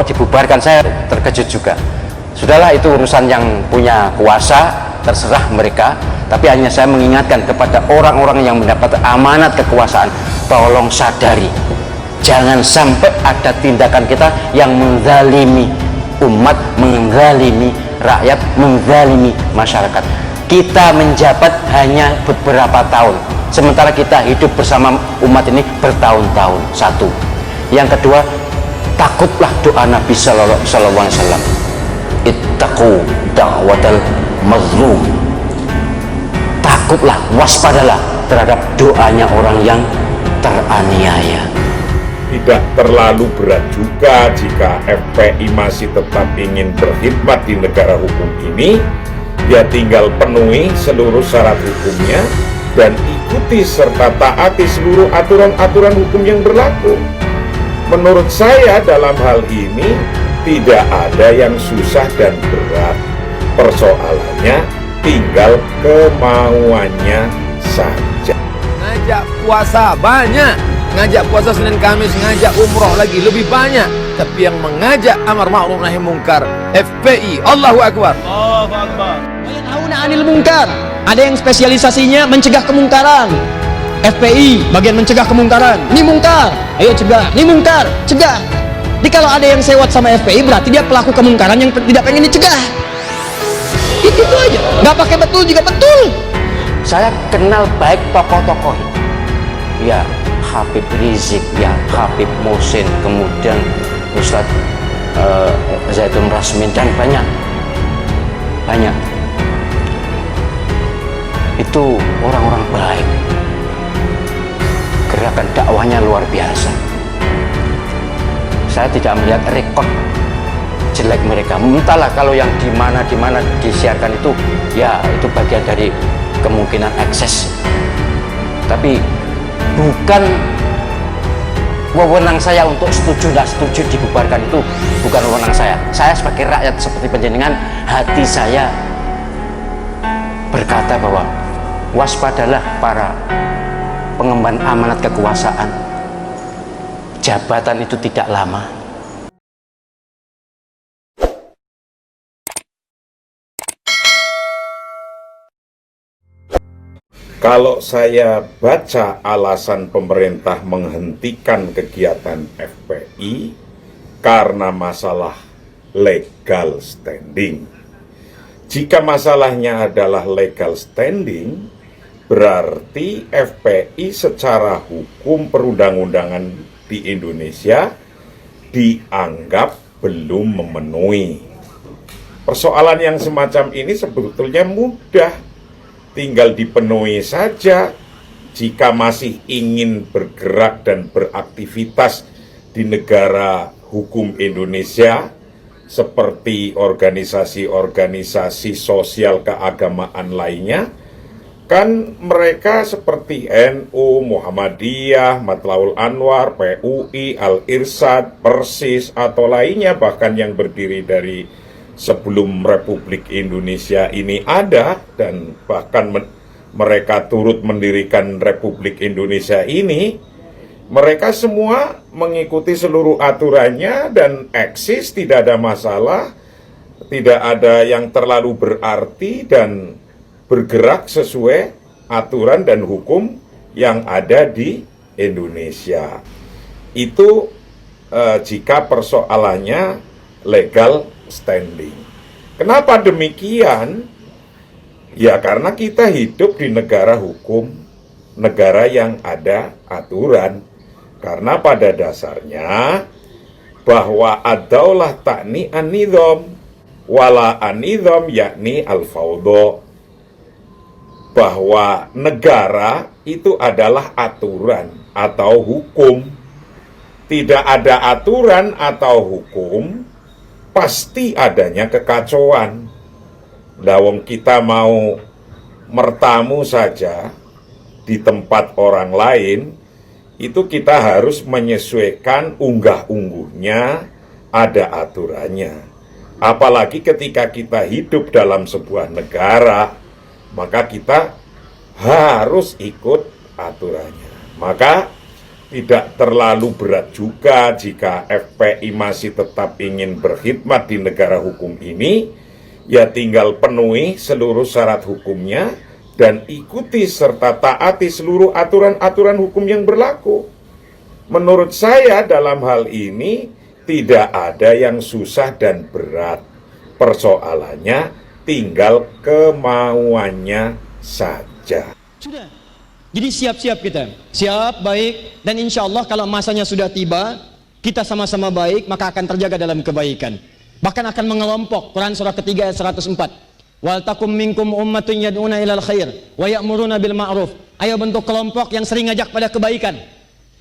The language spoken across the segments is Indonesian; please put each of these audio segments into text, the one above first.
kok dibubarkan, saya terkejut juga. Sudahlah, itu urusan yang punya kuasa, terserah mereka. Tapi hanya saya mengingatkan kepada orang-orang yang mendapat amanat kekuasaan, tolong sadari, jangan sampai ada tindakan kita yang menzalimi umat, menzalimi rakyat, menzalimi masyarakat. Kita menjabat hanya beberapa tahun, sementara kita hidup bersama umat ini bertahun-tahun. Satu. Yang kedua, takutlah doa Nabi Sallallahu Alaihi Wasallam, ittaqu da'watal mazlum. Takutlah, waspadalah terhadap doanya orang yang teraniaya. Tidak terlalu berat juga jika FPI masih tetap ingin berkhidmat di negara hukum ini. Dia tinggal penuhi seluruh syarat hukumnya dan ikuti serta taati seluruh aturan-aturan hukum yang berlaku. Menurut saya dalam hal ini tidak ada yang susah dan berat. Persoalannya tinggal kemauannya saja. Ngajak puasa banyak, ngajak puasa Senin Kamis, ngajak umroh lagi lebih banyak. Tapi yang mengajak amar ma'ruf nahi mungkar, FPI, Allahu Akbar. Allahu Akbar. Yanhauna 'anil munkar. Ada yang spesialisasinya mencegah kemungkaran. FPI bagian mencegah kemungkaran. Ini mungkar, ayo cegah. Ini mungkar, cegah. Jadi kalau ada yang sewot sama FPI berarti dia pelaku kemungkaran yang tidak pengen dicegah. Itu aja. Nggak pakai betul juga betul. Saya kenal baik tokoh-tokoh itu. Ya, Habib Rizik, ya Habib Muhsin, kemudian Ustadz Zaitun Rasmin, dan banyak. Itu orang-orang baik. Gerakan dakwahnya luar biasa. Saya tidak melihat rekod jelek mereka. Entahlah kalau yang di mana disiarkan itu, ya itu bagian dari kemungkinan ekses. Tapi bukan wewenang saya untuk setuju tidak setuju dibubarkan, itu bukan wewenang saya. Saya sebagai rakyat seperti panjenengan, hati saya berkata bahwa waspadalah para pengemban amanat kekuasaan. Jabatan itu tidak lama. Kalau saya baca alasan pemerintah menghentikan kegiatan FPI karena masalah legal standing. Jika masalahnya adalah legal standing, berarti FPI secara hukum perundang-undangan di Indonesia dianggap belum memenuhi. Persoalan yang semacam ini sebetulnya mudah. Tinggal dipenuhi saja. Jika masih ingin bergerak dan beraktivitas di negara hukum Indonesia, seperti organisasi-organisasi sosial keagamaan lainnya, kan mereka seperti NU, Muhammadiyah, Matlaul Anwar, PUI, Al-Irsyad, Persis, atau lainnya, bahkan yang berdiri dari sebelum Republik Indonesia ini ada, dan bahkan mereka turut mendirikan Republik Indonesia ini, mereka semua mengikuti seluruh aturannya dan eksis, tidak ada masalah, tidak ada yang terlalu berarti, dan bergerak sesuai aturan dan hukum yang ada di Indonesia. Itu jika persoalannya legal standing. Kenapa demikian? Ya karena kita hidup di negara hukum, negara yang ada aturan. Karena pada dasarnya bahwa ad-daulah ta'ni an-nidham wala an-nidham yakni al-fawdo. Bahwa negara itu adalah aturan atau hukum. Tidak ada aturan atau hukum, pasti adanya kekacauan. Lawang kita mau mertamu saja di tempat orang lain, itu kita harus menyesuaikan unggah-ungguhnya, ada aturannya. Apalagi ketika kita hidup dalam sebuah negara, maka kita harus ikut aturannya. Maka tidak terlalu berat juga jika FPI masih tetap ingin berkhidmat di negara hukum ini, ya tinggal penuhi seluruh syarat hukumnya dan ikuti serta taati seluruh aturan-aturan hukum yang berlaku. Menurut saya dalam hal ini tidak ada yang susah dan berat. Persoalannya tinggal kemauannya saja. Sudah. Jadi siap-siap kita. Siap, baik. Dan insya Allah kalau masanya sudah tiba, kita sama-sama baik, maka akan terjaga dalam kebaikan. Bahkan akan mengelompok. Quran surah ketiga ayat 104. Wal takum minkum ummatun yad'una ilal khair wa ya'muruna bil ma'ruf. Ayo bentuk kelompok yang sering ngajak pada kebaikan.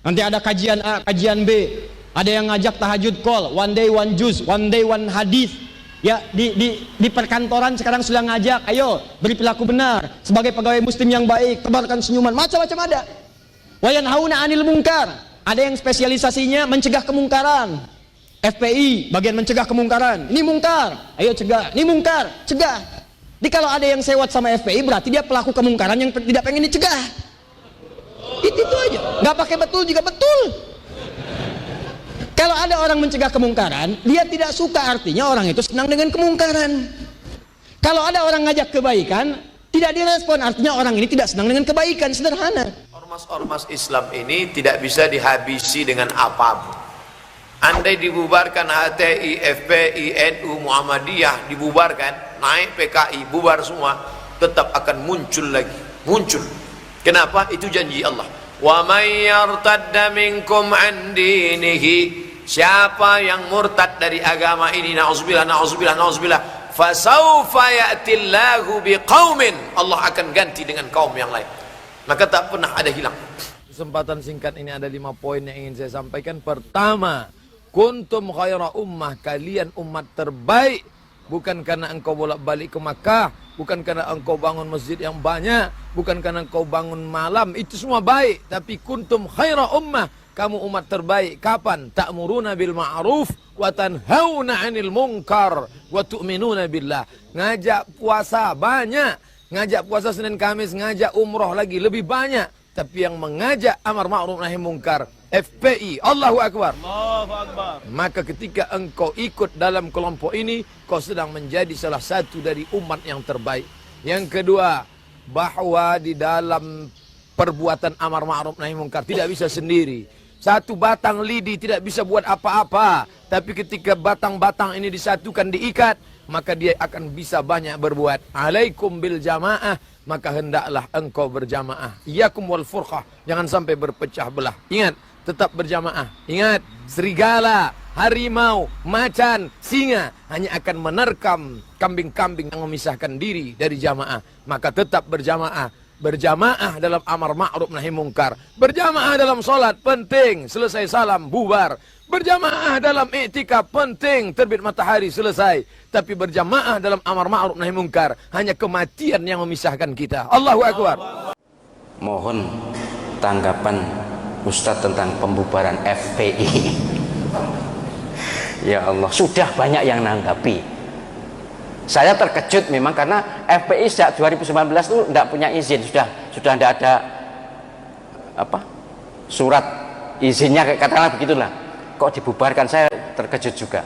Nanti ada kajian A, kajian B. Ada yang ngajak tahajud call, one day one juz, one day one hadis. Ya, di perkantoran sekarang sudah ngajak, ayo beri perilaku benar sebagai pegawai muslim yang baik, tebarkan senyuman, macam-macam ada. Wa yanhauna 'anil munkar. Ada yang spesialisasinya mencegah kemungkaran. FPI bagian mencegah kemungkaran. Ini mungkar, ayo cegah. Ini mungkar, cegah. Jadi kalau ada yang sewot sama FPI berarti dia pelaku kemungkaran yang tidak pengen dicegah. Itu aja. Nggak pakai betul juga betul. Kalau ada orang mencegah kemungkaran, dia tidak suka, artinya orang itu senang dengan kemungkaran. Kalau ada orang ngajak kebaikan, tidak direspon, artinya orang ini tidak senang dengan kebaikan. Sederhana. Ormas-ormas Islam ini tidak bisa dihabisi dengan apapun. Andai dibubarkan HTI, FPI, NU, Muhammadiyah, dibubarkan, naik PKI, bubar semua, tetap akan muncul lagi. Muncul. Kenapa? Itu janji Allah. Wa may yartadda minkum an dinihi. Siapa yang murtad dari agama ini, na'udzubillah, na'udzubillah, na'udzubillah, fasawfa ya'tillahu biqaumin. Allah akan ganti dengan kaum yang lain. Maka tak pernah ada hilang. Kesempatan singkat ini ada 5 poin yang ingin saya sampaikan. Pertama, kuntum khaira ummah, kalian umat terbaik. Bukan karena engkau bolak-balik ke Makkah, bukan karena engkau bangun masjid yang banyak, bukan karena engkau bangun malam, itu semua baik. Tapi kuntum khaira ummah, kamu umat terbaik. Kapan? Ta'muruna bil ma'ruf wa tanhauna 'anil munkar wa tu'minuna billah. Ngajak puasa banyak, ngajak puasa Senin Kamis, ngajak umroh lagi lebih banyak. Tapi yang mengajak amar ma'ruf nahi munkar, FPI, Allahu Akbar. Allahu Akbar. Maka ketika engkau ikut dalam kelompok ini, kau sedang menjadi salah satu dari umat yang terbaik. Yang kedua, bahwa di dalam perbuatan amar ma'ruf nahi munkar tidak bisa sendiri. Satu batang lidi tidak bisa buat apa-apa. Tapi ketika batang-batang ini disatukan, diikat, maka dia akan bisa banyak berbuat. Alaikum bil jamaah, maka hendaklah engkau berjamaah. Iyakum wal furqah, jangan sampai berpecah belah. Ingat, tetap berjamaah. Ingat, serigala, harimau, macan, singa hanya akan menerkam kambing-kambing yang memisahkan diri dari jamaah. Maka tetap berjamaah. Berjamaah dalam amar ma'ruf nahi munkar. Berjamaah dalam sholat penting, selesai salam bubar. Berjamaah dalam i'tikaf penting, terbit matahari selesai. Tapi berjamaah dalam amar ma'ruf nahi munkar, hanya kematian yang memisahkan kita. Allahu Akbar. Mohon tanggapan Ustadz tentang pembubaran FPI. Ya Allah, sudah banyak yang nanggapi. Saya terkejut memang karena FPI sejak 2019 itu tidak punya izin, sudah tidak ada surat izinnya, katakanlah begitulah. Kok dibubarkan, saya terkejut juga.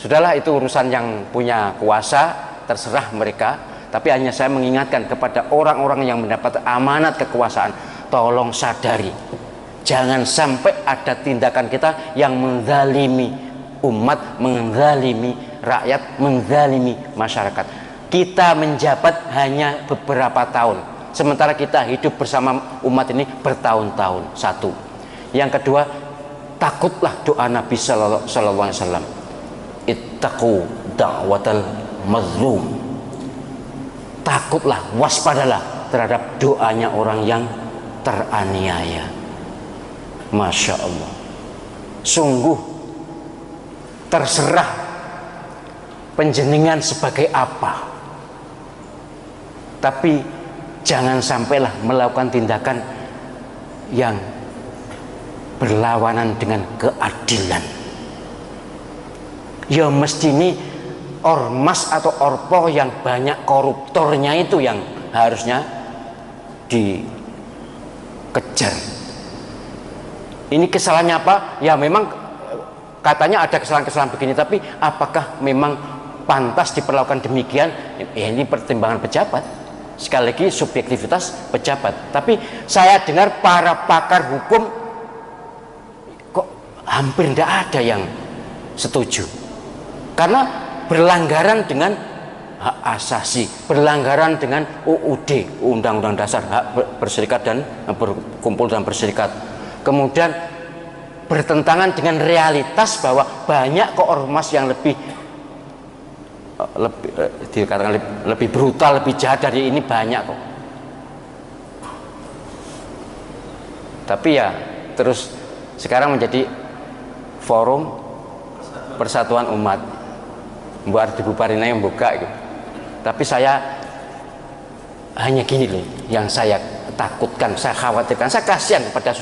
Sudahlah, itu urusan yang punya kuasa, terserah mereka. Tapi hanya saya mengingatkan kepada orang-orang yang mendapat amanat kekuasaan, tolong sadari, jangan sampai ada tindakan kita yang menzalimi umat, menzalimi rakyat, menzalimi masyarakat. Kita menjabat hanya beberapa tahun, sementara kita hidup bersama umat ini bertahun-tahun. Satu. Yang kedua, takutlah doa Nabi Sallallahu Alaihi Wasallam, ittaqu da'watal mazlum. Takutlah, waspadalah terhadap doanya orang yang teraniaya. Masya Allah, sungguh terserah penjenengan sebagai apa, tapi jangan sampailah melakukan tindakan yang berlawanan dengan keadilan. Ya mesti ini ormas atau orpo yang banyak koruptornya itu yang harusnya dikejar. Ini kesalahannya apa? Ya memang katanya ada kesalahan-kesalahan begini, tapi apakah memang pantas diperlakukan demikian? Ya ini pertimbangan pejabat. Sekali lagi subjektivitas pejabat. Tapi saya dengar para pakar hukum kok hampir tidak ada yang setuju. Karena berlanggaran dengan hak asasi, berlanggaran dengan UUD, Undang-Undang Dasar Hak Berserikat dan Berkumpul dan Berserikat. Kemudian bertentangan dengan realitas bahwa banyak kok ormas yang dikatakan lebih brutal, lebih jahat dari ini, banyak kok. Tapi ya terus sekarang menjadi forum persatuan umat, buat dibubarin yang buka gitu. Tapi saya hanya gini loh yang saya takutkan, saya khawatirkan, saya kasihan kepada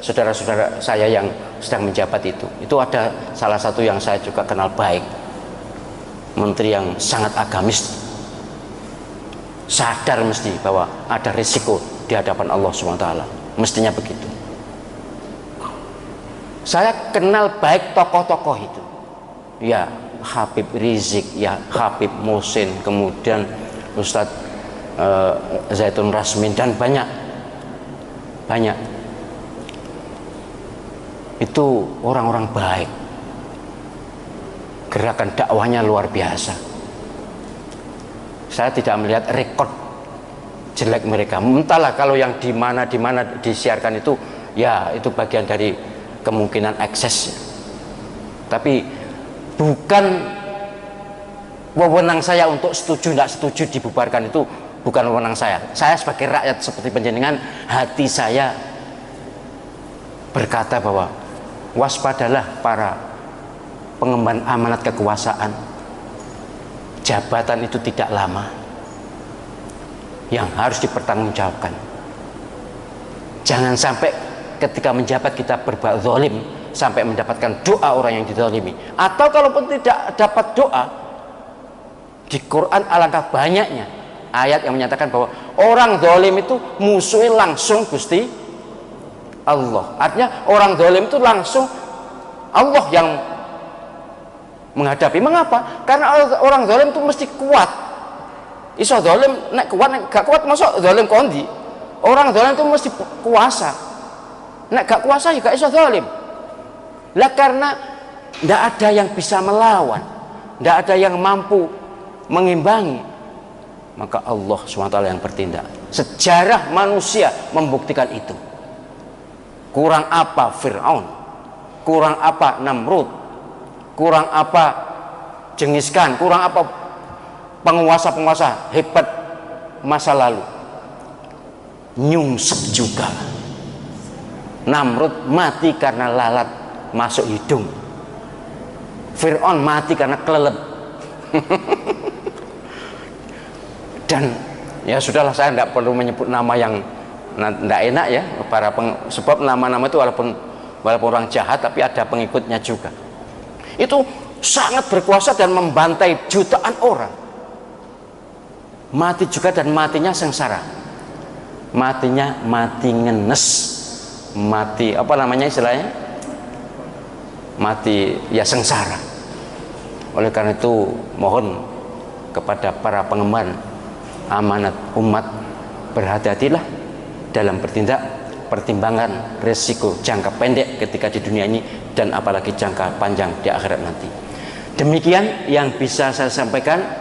saudara-saudara saya yang sedang menjabat itu. Itu ada salah satu yang saya juga kenal baik, menteri yang sangat agamis, sadar mesti bahwa ada risiko di hadapan Allah SWT, mestinya begitu. Saya kenal baik tokoh-tokoh itu, ya Habib Rizik, ya Habib Muhsin, kemudian Ustadz Zaitun Rasmin, dan banyak itu orang-orang baik, gerakan dakwahnya luar biasa. Saya tidak melihat rekod jelek mereka. Entahlah kalau yang di mana disiarkan itu, ya itu bagian dari kemungkinan ekses. Tapi bukan wewenang saya untuk setuju tidak setuju dibubarkan, itu bukan wewenang saya. Saya sebagai rakyat seperti panjenengan, hati saya berkata bahwa waspadalah para pengemban amanat kekuasaan. Jabatan itu tidak lama, yang harus dipertanggungjawabkan. Jangan sampai ketika menjabat kita berbuat zalim sampai mendapatkan doa orang yang dizalimi. Atau kalaupun tidak dapat doa, di Quran alangkah banyaknya ayat yang menyatakan bahwa orang zalim itu musuhnya langsung Gusti Allah. Artinya orang zalim itu langsung Allah yang menghadapi. Mengapa? Karena orang zalim itu mesti kuat. Iso zalim nek kuat, nek gak kuat masuk zalim kondi. Orang zalim itu mesti kuasa. Nek gak kuasa juga iso zalim. Lah karena tidak ada yang bisa melawan, tidak ada yang mampu mengimbangi, maka Allah SWT yang bertindak. Sejarah manusia membuktikan itu. Kurang apa Fir'aun, kurang apa Namrud, kurang apa Genghis Khan, kurang apa penguasa-penguasa hebat masa lalu, nyungsep juga. Namrud mati karena lalat masuk hidung, Fir'aun mati karena kelelep. Dan ya sudahlah, saya tidak perlu menyebut nama yang tidak enak ya, sebab nama-nama itu walaupun orang jahat tapi ada pengikutnya juga. Itu sangat berkuasa dan membantai jutaan orang. Mati juga, dan matinya sengsara. Matinya mati ngenes, mati apa namanya istilahnya, mati ya sengsara. Oleh karena itu mohon kepada para pengemban amanat umat, berhati-hatilah dalam bertindak, pertimbangan resiko jangka pendek ketika di dunia ini dan apalagi jangka panjang di akhirat nanti. Demikian yang bisa saya sampaikan.